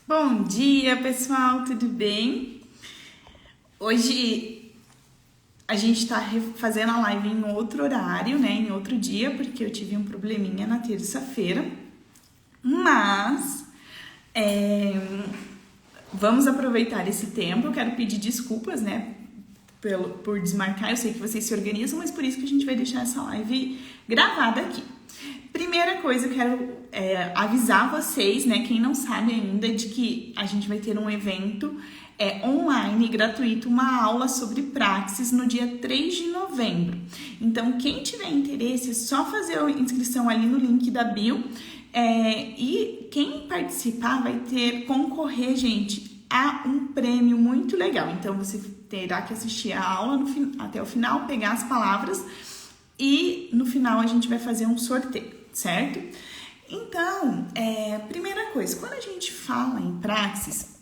Bom dia, pessoal, tudo bem? Hoje a gente tá fazendo a live em outro horário, né? Em outro dia, porque eu tive um probleminha na terça-feira. Mas vamos aproveitar esse tempo. Eu quero pedir desculpas, né? Por desmarcar. Eu sei que vocês se organizam, mas por isso que a gente vai deixar essa live gravada aqui. Primeira coisa, eu quero avisar vocês, né, quem não sabe ainda, de que a gente vai ter um evento online, gratuito, uma aula sobre praxis no dia 3 de novembro. Então, quem tiver interesse, é só fazer a inscrição ali no link da bio. E quem participar vai concorrer, gente, a um prêmio muito legal. Então, você terá que assistir a aula até o final, pegar as palavras e no final a gente vai fazer um sorteio, certo? Então, primeira coisa, quando a gente fala em praxis,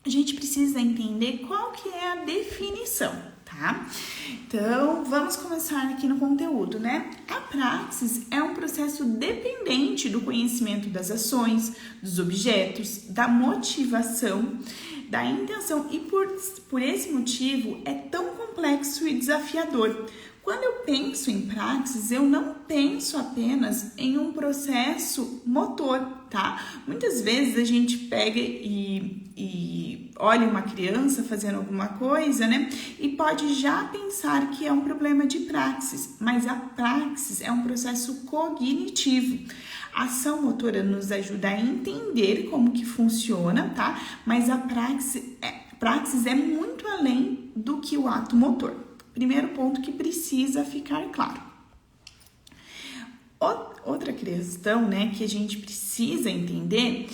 a gente precisa entender qual que é a definição, tá? Então, vamos começar aqui no conteúdo, né? A praxis é um processo dependente do conhecimento das ações, dos objetos, da motivação, da intenção e por esse motivo é tão complexo e desafiador. Quando eu penso em praxis, eu não penso apenas em um processo motor, tá? Muitas vezes a gente pega e olha uma criança fazendo alguma coisa, né? E pode já pensar que é um problema de praxis, mas a praxis é um processo cognitivo. A ação motora nos ajuda a entender como que funciona, tá? Mas a praxis é muito além do que o ato motor. Primeiro ponto que precisa ficar claro. Outra questão, né, que a gente precisa entender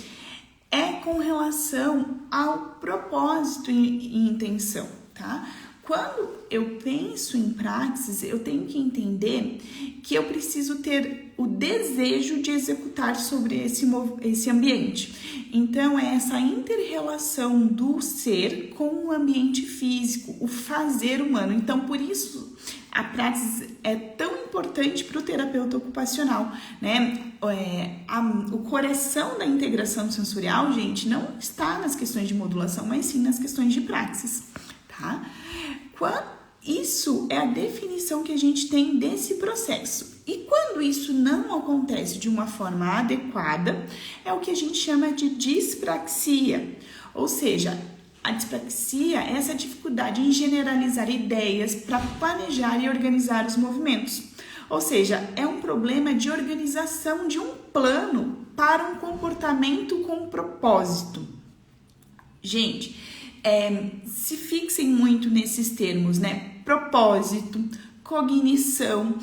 é com relação ao propósito e intenção, tá? Quando eu penso em praxis, eu tenho que entender que eu preciso ter o desejo de executar sobre esse ambiente. Então, é essa inter-relação do ser com o ambiente físico, o fazer humano. Então, por isso, a praxis é tão importante para o terapeuta ocupacional, né? O coração da integração sensorial, gente, não está nas questões de modulação, mas sim nas questões de praxis, tá? Isso é a definição que a gente tem desse processo. E quando isso não acontece de uma forma adequada, é o que a gente chama de dispraxia. Ou seja, a dispraxia é essa dificuldade em generalizar ideias para planejar e organizar os movimentos. Ou seja, é um problema de organização de um plano para um comportamento com propósito. Gente, se fixem muito nesses termos, né? Propósito, cognição,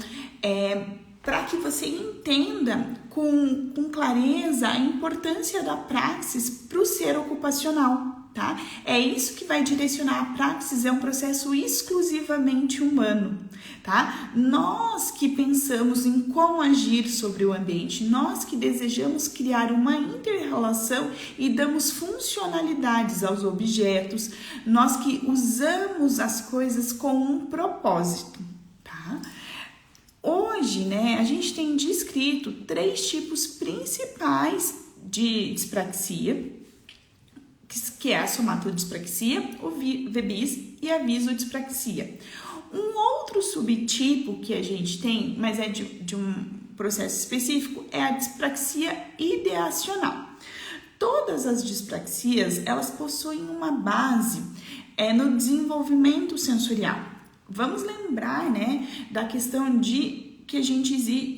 para que você entenda com clareza a importância da praxis para o ser ocupacional, tá? É isso que vai direcionar a praxis, é um processo exclusivamente humano, tá? Nós que pensamos em como agir sobre o ambiente, nós que desejamos criar uma inter-relação e damos funcionalidades aos objetos, nós que usamos as coisas com um propósito, tá? Hoje, né, a gente tem descrito 3 tipos principais de dispraxia, que é a somatodispraxia, o VBIS e a visodispraxia. Um outro subtipo que a gente tem, mas é de um processo específico, é a dispraxia ideacional. Todas as dispraxias, elas possuem uma base no desenvolvimento sensorial. Vamos lembrar, né, da questão que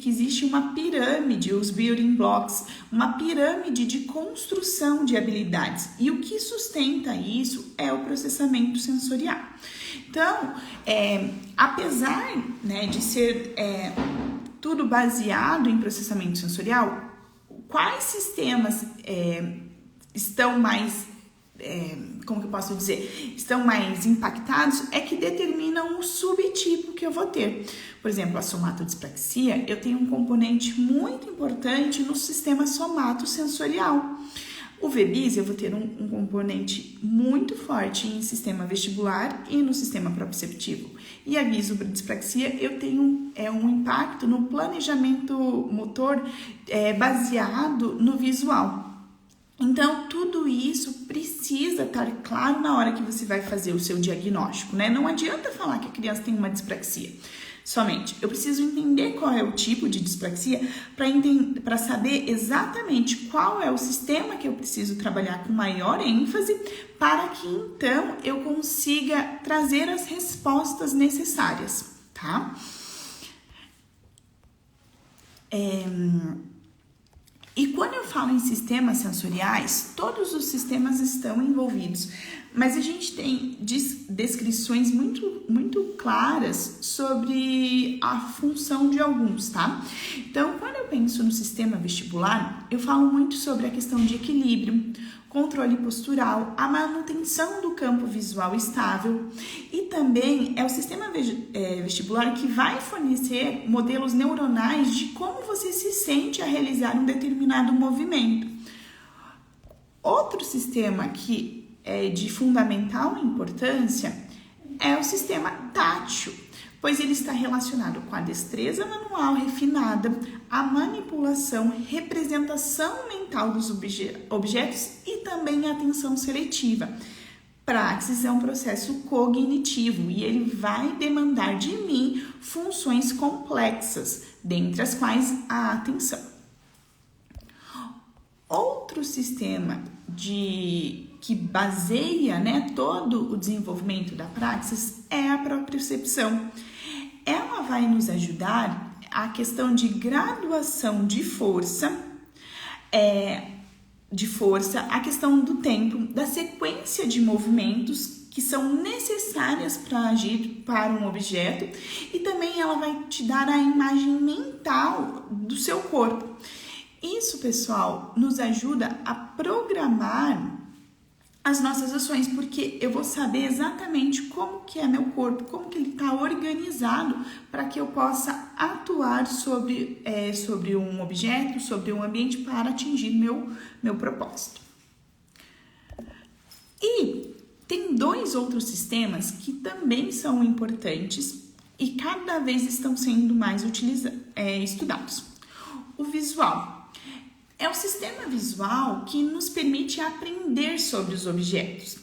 existe uma pirâmide, os building blocks, uma pirâmide de construção de habilidades. E o que sustenta isso é o processamento sensorial. Então, apesar, né, de ser tudo baseado em processamento sensorial, quais sistemas estão mais, como que eu posso dizer, estão mais impactados é que determinam o subtipo que eu vou ter. Por exemplo, a somatodispraxia, eu tenho um componente muito importante no sistema somatosensorial. O VBIS, eu vou ter um componente muito forte em sistema vestibular e no sistema proprioceptivo. E a visodispraxia, eu tenho um impacto no planejamento motor baseado no visual. Então, tudo isso precisa estar claro na hora que você vai fazer o seu diagnóstico, né? Não adianta falar que a criança tem uma dispraxia. Somente, eu preciso entender qual é o tipo de dispraxia para saber exatamente qual é o sistema que eu preciso trabalhar com maior ênfase para que então eu consiga trazer as respostas necessárias, tá? E quando eu falo em sistemas sensoriais, todos os sistemas estão envolvidos, mas a gente tem descrições muito claras sobre a função de alguns, tá? Então, quando eu penso no sistema vestibular, eu falo muito sobre a questão de equilíbrio, controle postural, a manutenção do campo visual estável e também é o sistema vestibular que vai fornecer modelos neuronais de como você se sente a realizar um determinado movimento. Outro sistema que é de fundamental importância é o sistema tátil, pois ele está relacionado com a destreza manual refinada, a manipulação, representação mental dos objetos e também a atenção seletiva. Praxis é um processo cognitivo e ele vai demandar de mim funções complexas, dentre as quais a atenção. Outro sistema que baseia, né, todo o desenvolvimento da praxis é a propriocepção. Ela vai nos ajudar a questão de graduação de força, a questão do tempo, da sequência de movimentos que são necessárias para agir para um objeto e também ela vai te dar a imagem mental do seu corpo. Isso, pessoal, nos ajuda a programar as nossas ações, porque eu vou saber exatamente como que é meu corpo, como que ele está organizado para que eu possa atuar sobre um objeto, sobre um ambiente para atingir meu propósito. E tem dois outros sistemas que também são importantes e cada vez estão sendo mais estudados. O visual. É o sistema visual que nos permite aprender sobre os objetos.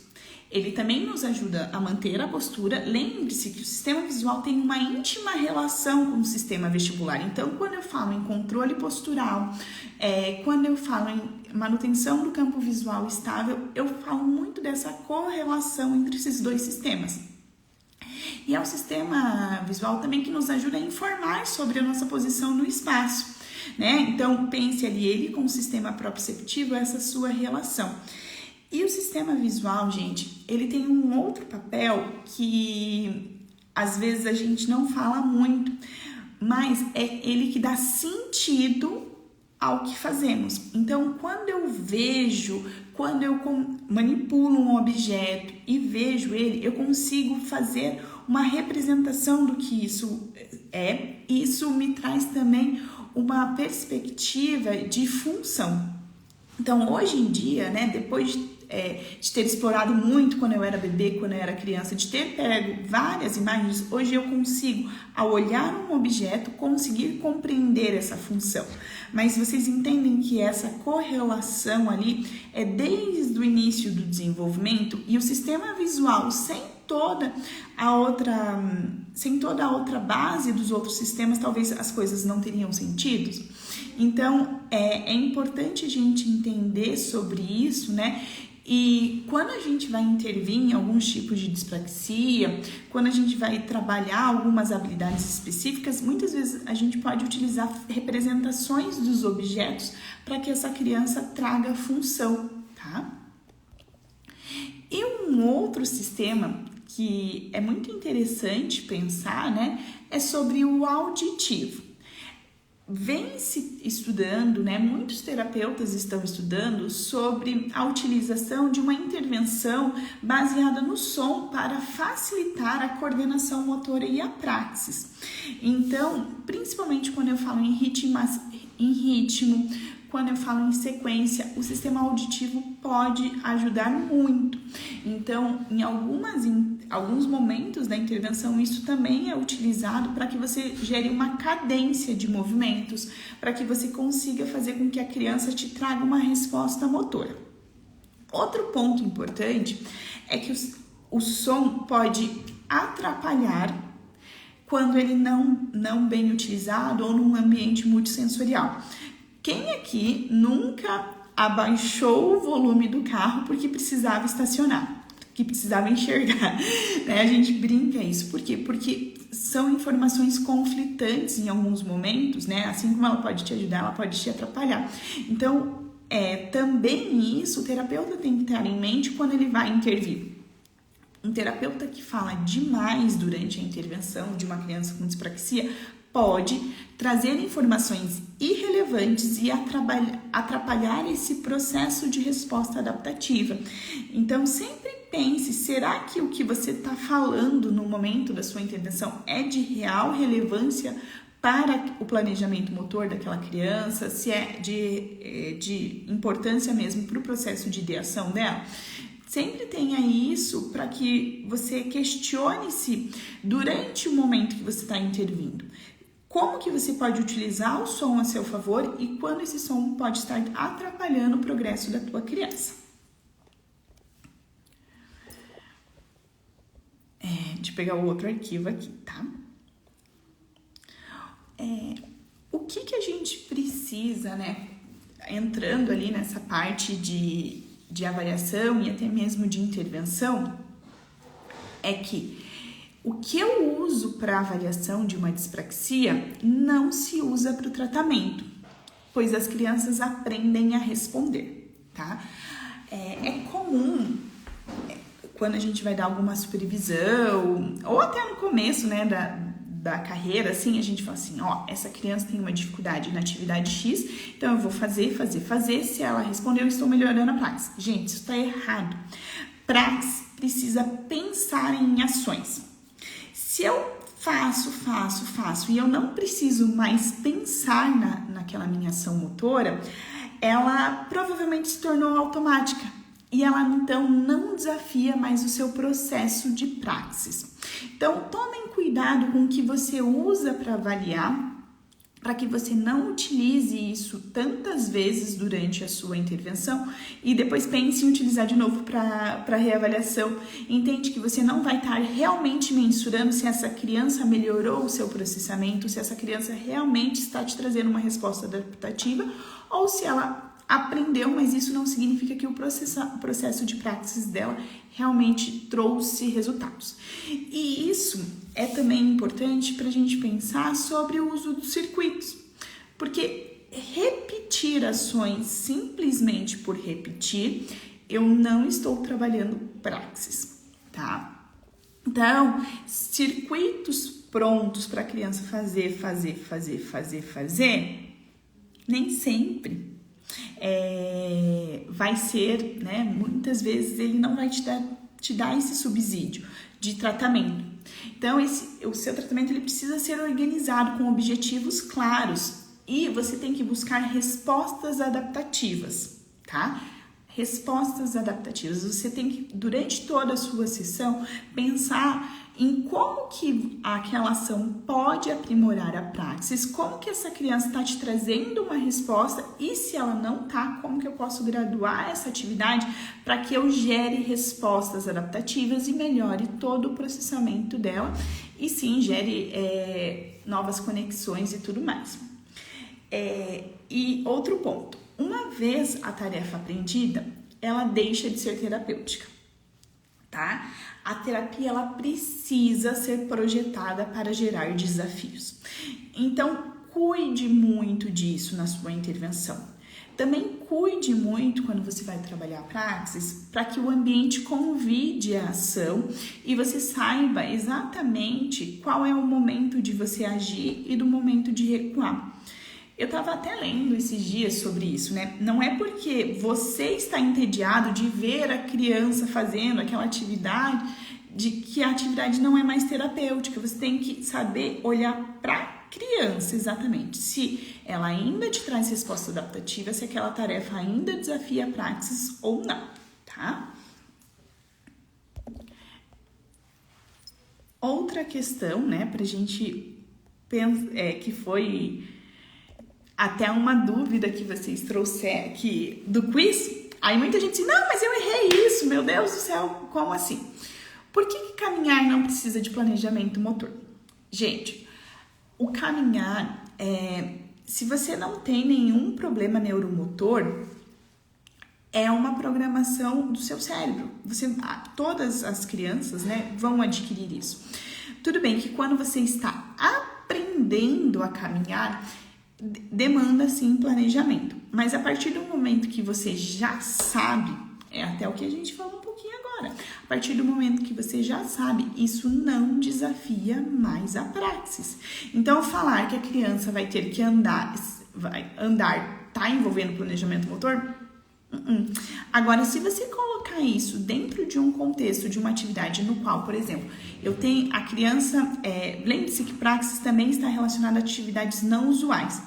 Ele também nos ajuda a manter a postura. Lembre-se que o sistema visual tem uma íntima relação com o sistema vestibular. Então, quando eu falo em controle postural, quando eu falo em manutenção do campo visual estável, eu falo muito dessa correlação entre esses dois sistemas. E é o sistema visual também que nos ajuda a informar sobre a nossa posição no espaço. Né? Então, pense ali, ele com o sistema proprioceptivo, essa sua relação. E o sistema visual, gente, ele tem um outro papel que às vezes a gente não fala muito, mas é ele que dá sentido ao que fazemos. Então, quando eu manipulo um objeto e vejo ele, eu consigo fazer uma representação do que isso é. Isso me traz também uma perspectiva de função. Então, hoje em dia, né, depois de ter explorado muito quando eu era bebê, quando eu era criança, de ter pego várias imagens, hoje eu consigo, ao olhar um objeto, conseguir compreender essa função. Mas vocês entendem que essa correlação ali é desde o início do desenvolvimento e o sistema visual, sem toda a outra base dos outros sistemas, talvez as coisas não teriam sentido. Então, é importante a gente entender sobre isso, né? E quando a gente vai intervir em alguns tipos de dispraxia, quando a gente vai trabalhar algumas habilidades específicas, muitas vezes a gente pode utilizar representações dos objetos para que essa criança traga função, tá? E um outro sistema que é muito interessante pensar, né, é sobre o auditivo. Vem se estudando, né, muitos terapeutas estão estudando sobre a utilização de uma intervenção baseada no som para facilitar a coordenação motora e a praxis. Então, principalmente quando eu falo em ritmo, quando eu falo em sequência, o sistema auditivo pode ajudar muito. Então, em alguns momentos da intervenção, isso também é utilizado para que você gere uma cadência de movimentos, para que você consiga fazer com que a criança te traga uma resposta motora. Outro ponto importante é que o som pode atrapalhar quando ele não bem utilizado ou num ambiente multissensorial. Quem aqui nunca abaixou o volume do carro porque precisava estacionar, que precisava enxergar, né? A gente brinca isso. Por quê? Porque são informações conflitantes em alguns momentos, né? Assim como ela pode te ajudar, ela pode te atrapalhar. Então, também isso o terapeuta tem que ter em mente quando ele vai intervir. Um terapeuta que fala demais durante a intervenção de uma criança com dispraxia pode trazer informações irrelevantes e atrapalhar esse processo de resposta adaptativa. Então, sempre pense, será que o que você está falando no momento da sua intervenção é de real relevância para o planejamento motor daquela criança, se é de importância mesmo para o processo de ideação dela? Sempre tenha isso para que você questione-se durante o momento que você está intervindo. Como que você pode utilizar o som a seu favor e quando esse som pode estar atrapalhando o progresso da tua criança. Deixa eu pegar o outro arquivo aqui, tá? O que a gente precisa, né? Entrando ali nessa parte de avaliação e até mesmo de intervenção, é que o que eu uso para avaliação de uma dispraxia não se usa para o tratamento, pois as crianças aprendem a responder, tá? É comum, quando a gente vai dar alguma supervisão, ou até no começo, né, da carreira, assim, a gente fala assim, essa criança tem uma dificuldade na atividade X, então eu vou fazer, se ela responder, eu estou melhorando a praxis. Gente, isso está errado. Praxis precisa pensar em ações. Se eu faço e eu não preciso mais pensar naquela minha ação motora, ela provavelmente se tornou automática e ela então não desafia mais o seu processo de praxis. Então, tomem cuidado com o que você usa para avaliar, para que você não utilize isso tantas vezes durante a sua intervenção e depois pense em utilizar de novo para reavaliação. Entende que você não vai estar realmente mensurando se essa criança melhorou o seu processamento, se essa criança realmente está te trazendo uma resposta adaptativa ou se ela aprendeu, mas isso não significa que o processo de praxis dela realmente trouxe resultados. E isso é também importante para a gente pensar sobre o uso dos circuitos, porque repetir ações simplesmente por repetir, eu não estou trabalhando praxis, tá? Então, circuitos prontos para a criança fazer, nem sempre vai ser, né? Muitas vezes ele não vai te dar esse subsídio de tratamento. Então, o seu tratamento ele precisa ser organizado com objetivos claros e você tem que buscar respostas adaptativas, tá? Respostas adaptativas. Você tem que, durante toda a sua sessão, pensar em como que aquela ação pode aprimorar a praxis, como que essa criança está te trazendo uma resposta e se ela não está, como que eu posso graduar essa atividade para que eu gere respostas adaptativas e melhore todo o processamento dela e sim gere novas conexões e tudo mais. E outro ponto, uma vez a tarefa aprendida, ela deixa de ser terapêutica, tá? A terapia, ela precisa ser projetada para gerar desafios. Então, cuide muito disso na sua intervenção. Também cuide muito quando você vai trabalhar a praxis para que o ambiente convide a ação e você saiba exatamente qual é o momento de você agir e do momento de recuar. Eu estava até lendo esses dias sobre isso, né? Não é porque você está entediado de ver a criança fazendo aquela atividade, de que a atividade não é mais terapêutica. Você tem que saber olhar para a criança, exatamente. Se ela ainda te traz resposta adaptativa, se aquela tarefa ainda desafia a praxis ou não, tá? Outra questão, né, pra gente pensar, que foi até uma dúvida que vocês trouxeram aqui do quiz, Aí muita gente diz, não, mas eu errei isso, meu Deus do céu, como assim? Por que caminhar não precisa de planejamento motor? Gente, o caminhar, se você não tem nenhum problema neuromotor, é uma programação do seu cérebro. Todas as crianças, né, vão adquirir isso. Tudo bem que quando você está aprendendo a caminhar, demanda sim planejamento. Mas a partir do momento que você já sabe, é até o que a gente falou um pouquinho agora, a partir do momento que você já sabe, isso não desafia mais a praxis. Então, falar que a criança vai ter que andar, tá envolvendo planejamento motor? Agora, se você colocar isso dentro de um contexto, de uma atividade no qual, por exemplo, eu tenho a criança, lembre-se que praxis também está relacionada a atividades não usuais.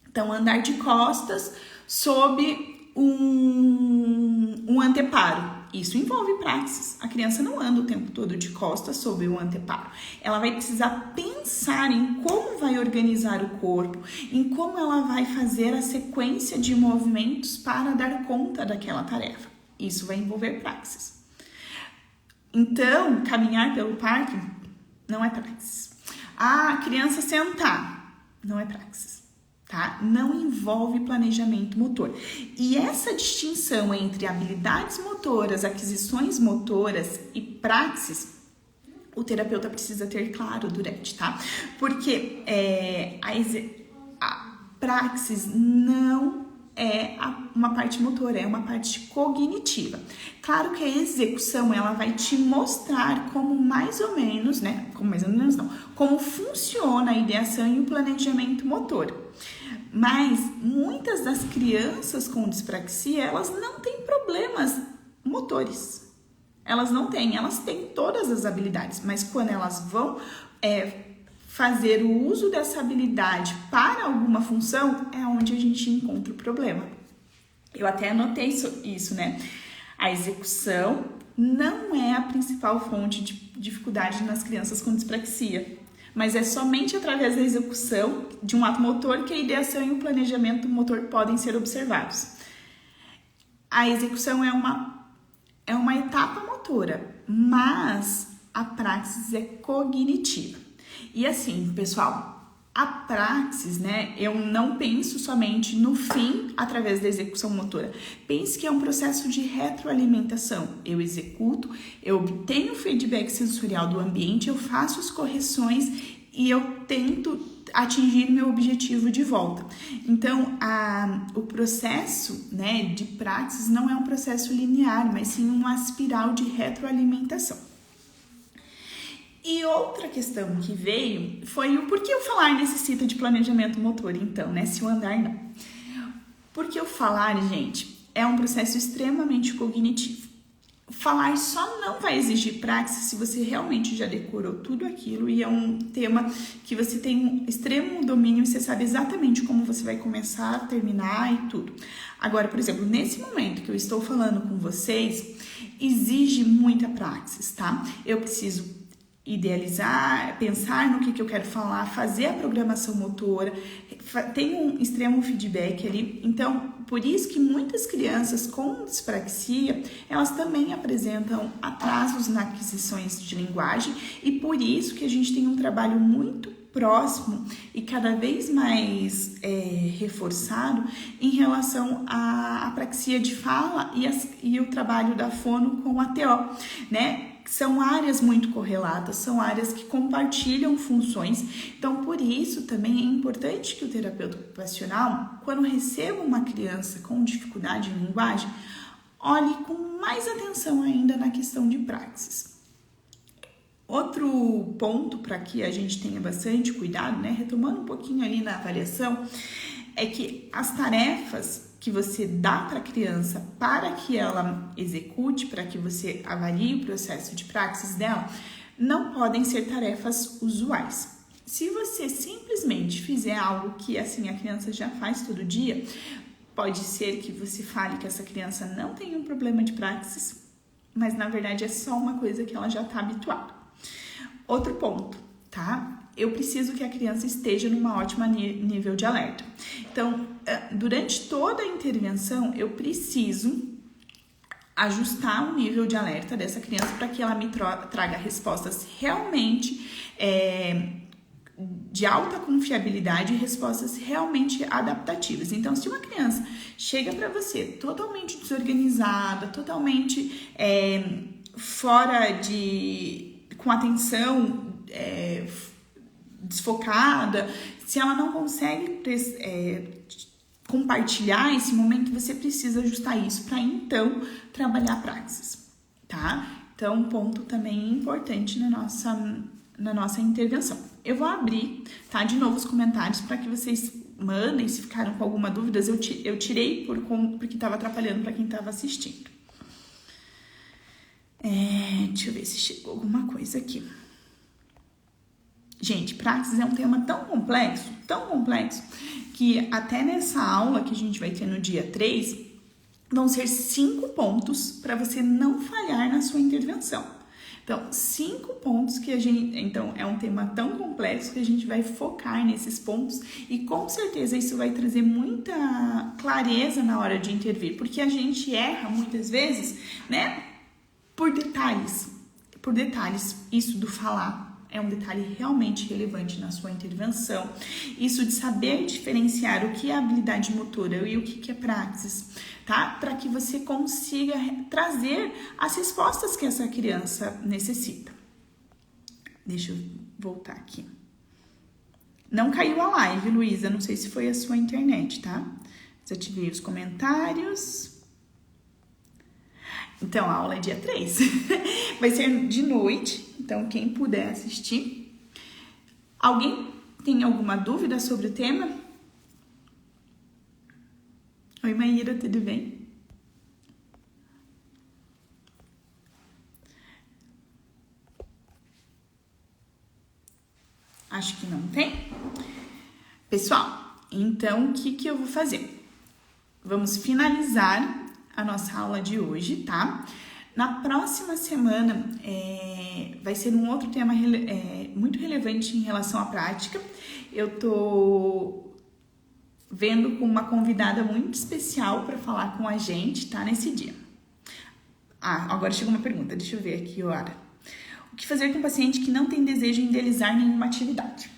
Então, andar de costas sob um anteparo. Isso envolve praxis. A criança não anda o tempo todo de costas sob um anteparo. Ela vai precisar pensar em como vai organizar o corpo, em como ela vai fazer a sequência de movimentos para dar conta daquela tarefa. Isso vai envolver praxis. Então, caminhar pelo parque não é praxis. A criança sentar não é praxis. Tá? Não envolve planejamento motor. E essa distinção entre habilidades motoras, aquisições motoras e praxis, o terapeuta precisa ter claro durante, tá? Porque a praxis não é uma parte motora, é uma parte cognitiva. Claro que a execução, ela vai te mostrar como mais ou menos, né? Como funciona a ideação e o planejamento motor. Mas muitas das crianças com dispraxia, elas não têm problemas motores. Elas têm todas as habilidades, mas quando elas vão fazer o uso dessa habilidade para alguma função, é onde a gente encontra o problema. Eu até anotei isso, né? A execução não é a principal fonte de dificuldade nas crianças com dispraxia. Mas é somente através da execução de um ato motor que a ideação e o planejamento motor podem ser observados. A execução é uma etapa motora, mas a praxis é cognitiva. E assim, pessoal, a praxis, né, eu não penso somente no fim através da execução motora. Pense que é um processo de retroalimentação. Eu executo, eu obtenho o feedback sensorial do ambiente, eu faço as correções e eu tento atingir meu objetivo de volta. Então, o processo, né, de praxis não é um processo linear, mas sim uma espiral de retroalimentação. E outra questão que veio foi o porquê o falar necessita de planejamento motor, então, né? Se o andar não. Porque o falar, gente, é um processo extremamente cognitivo. Falar só não vai exigir praxis se você realmente já decorou tudo aquilo e é um tema que você tem um extremo domínio e você sabe exatamente como você vai começar, terminar e tudo. Agora, por exemplo, nesse momento que eu estou falando com vocês, exige muita praxis, tá? Eu preciso idealizar, pensar no que eu quero falar, fazer a programação motora, tem um extremo feedback ali. Então, por isso que muitas crianças com dispraxia, elas também apresentam atrasos nas aquisições de linguagem e por isso que a gente tem um trabalho muito próximo e cada vez mais reforçado em relação à apraxia de fala e o trabalho da fono com a TO, né? São áreas muito correlatas, são áreas que compartilham funções. Então, por isso, também é importante que o terapeuta ocupacional, quando receba uma criança com dificuldade em linguagem, olhe com mais atenção ainda na questão de praxis. Outro ponto para que a gente tenha bastante cuidado, né, retomando um pouquinho ali na avaliação, é que as tarefas que você dá para a criança para que ela execute, para que você avalie o processo de praxis dela, não podem ser tarefas usuais. Se você simplesmente fizer algo que assim a criança já faz todo dia, pode ser que você fale que essa criança não tem um problema de praxis, mas na verdade é só uma coisa que ela já está habituada. Outro ponto, tá? Eu preciso que a criança esteja numa ótima nível de alerta. Então, durante toda a intervenção, eu preciso ajustar o nível de alerta dessa criança para que ela me traga respostas realmente de alta confiabilidade e respostas realmente adaptativas. Então, se uma criança chega para você totalmente desorganizada, totalmente com atenção desfocada, se ela não consegue compartilhar esse momento, você precisa ajustar isso para então trabalhar a praxis, tá? Então, um ponto também importante na nossa intervenção. Eu vou abrir, tá, de novo os comentários para que vocês mandem, se ficaram com alguma dúvida, eu tirei porque estava atrapalhando para quem estava assistindo. Deixa eu ver se chegou alguma coisa aqui. Gente, praxis é um tema tão complexo, que até nessa aula que a gente vai ter no dia 3, vão ser 5 pontos para você não falhar na sua intervenção. Então, 5 pontos então, é um tema tão complexo que a gente vai focar nesses pontos e com certeza isso vai trazer muita clareza na hora de intervir, porque a gente erra muitas vezes, né, por detalhes, isso do falar. É um detalhe realmente relevante na sua intervenção. Isso de saber diferenciar o que é habilidade motora e o que é praxis, tá? Para que você consiga trazer as respostas que essa criança necessita. Deixa eu voltar aqui. Não caiu a live, Luísa. Não sei se foi a sua internet, tá? Desativei os comentários. Então, a aula é dia 3. Vai ser de noite. Então, quem puder assistir. Alguém tem alguma dúvida sobre o tema? Oi, Maíra, tudo bem? Acho que não tem. Pessoal, então, o que eu vou fazer? Vamos finalizar a nossa aula de hoje, tá? Na próxima semana vai ser um outro tema muito relevante em relação à prática. Eu tô vendo com uma convidada muito especial para falar com a gente, tá? Nesse dia. Agora chegou uma pergunta, deixa eu ver aqui, Ora. O que fazer com um paciente que não tem desejo em idealizar nenhuma atividade?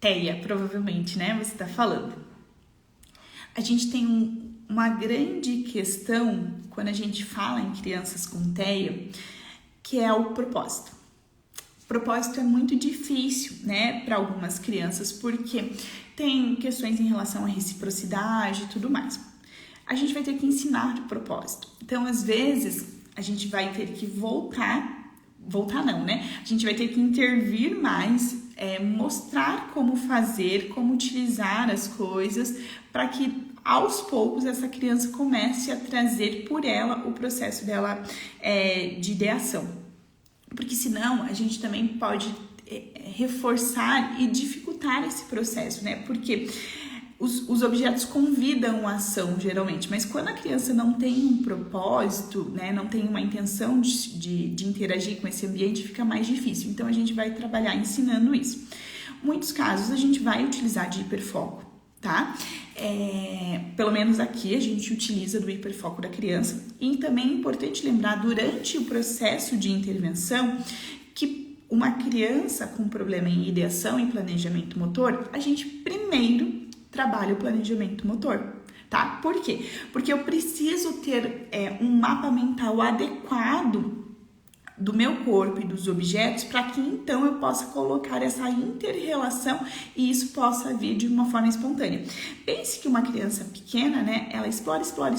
TEA, provavelmente, né? Você tá falando. A gente tem uma grande questão quando a gente fala em crianças com TEA, que é o propósito. O propósito é muito difícil, né, para algumas crianças, porque tem questões em relação à reciprocidade e tudo mais. A gente vai ter que ensinar o propósito. Então, às vezes, a gente vai ter que voltar não, né? A gente vai ter que intervir mais, mostrar como fazer, como utilizar as coisas, para que aos poucos essa criança comece a trazer por ela o processo dela de ideação. Porque senão a gente também pode reforçar e dificultar esse processo, né? Porque os objetos convidam a ação, geralmente, mas quando a criança não tem um propósito, né, não tem uma intenção de interagir com esse ambiente, fica mais difícil. Então, a gente vai trabalhar ensinando isso. Em muitos casos, a gente vai utilizar de hiperfoco, tá? Pelo menos aqui, a gente utiliza do hiperfoco da criança. E também é importante lembrar, durante o processo de intervenção, que uma criança com problema em ideação e planejamento motor, a gente primeiro trabalha o planejamento motor, tá? Por quê? Porque eu preciso ter um mapa mental adequado do meu corpo e dos objetos para que então eu possa colocar essa inter-relação e isso possa vir de uma forma espontânea. Pense que uma criança pequena, né, ela explora, ela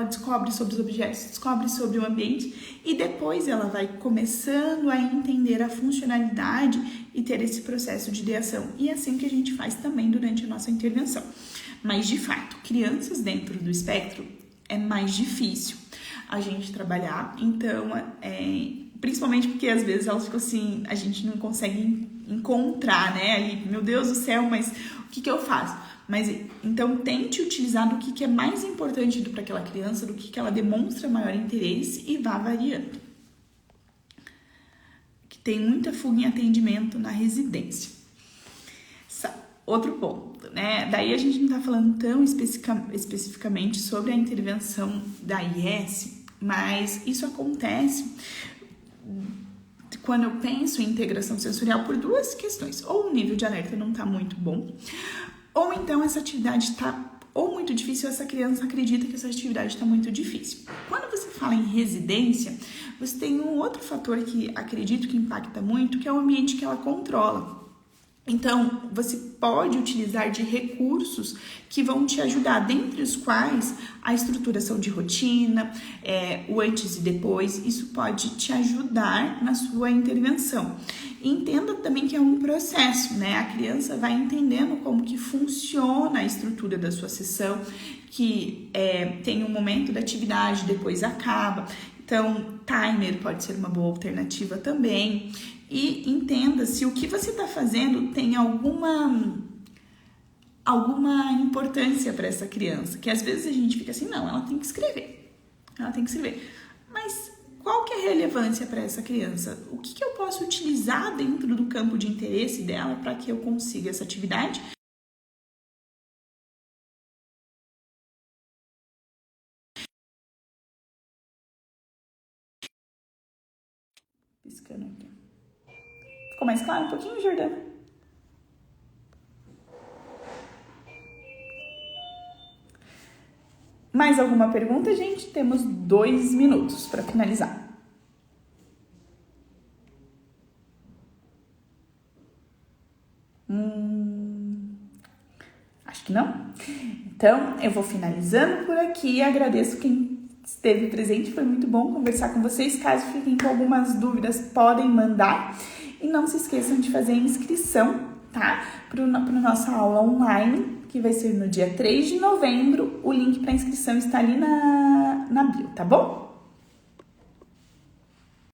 descobre sobre os objetos, descobre sobre o ambiente e depois ela vai começando a entender a funcionalidade e ter esse processo de ideação. E é assim que a gente faz também durante a nossa intervenção. Mas, de fato, crianças dentro do espectro é mais difícil a gente trabalhar, então, principalmente porque às vezes elas ficam assim, a gente não consegue encontrar, né, ali, meu Deus do céu, mas o que eu faço? Mas, então, tente utilizar do que é mais importante para aquela criança, do que ela demonstra maior interesse e vá variando. Que tem muita fuga em atendimento na residência. outro ponto, né? Daí a gente não tá falando tão especificamente sobre a intervenção da IS, mas isso acontece quando eu penso em integração sensorial por duas questões. Ou o nível de alerta não tá muito bom, ou então essa atividade tá ou muito difícil, essa criança acredita que essa atividade está muito difícil. Quando você fala em residência, você tem um outro fator que acredito que impacta muito, que é o ambiente que ela controla. Então, você pode utilizar de recursos que vão te ajudar, dentre os quais a estruturação de rotina, o antes e depois, isso pode te ajudar na sua intervenção. E entenda também que é um processo, né? A criança vai entendendo como que funciona a estrutura da sua sessão, que tem um momento da atividade, depois acaba. Então, timer pode ser uma boa alternativa também. E entenda se o que você está fazendo tem alguma importância para essa criança. Que às vezes a gente fica assim, não, ela tem que escrever. Mas qual que é a relevância para essa criança? O que eu posso utilizar dentro do campo de interesse dela para que eu consiga essa atividade? Piscando aqui. Ficou mais claro um pouquinho, Jordana? Mais alguma pergunta, gente? Temos 2 minutos para finalizar. Acho que não. Então, eu vou finalizando por aqui. Agradeço quem esteve presente. Foi muito bom conversar com vocês. Caso fiquem com algumas dúvidas, podem mandar. E não se esqueçam de fazer a inscrição, tá? Para nossa aula online, que vai ser no dia 3 de novembro. O link para inscrição está ali na bio, tá bom?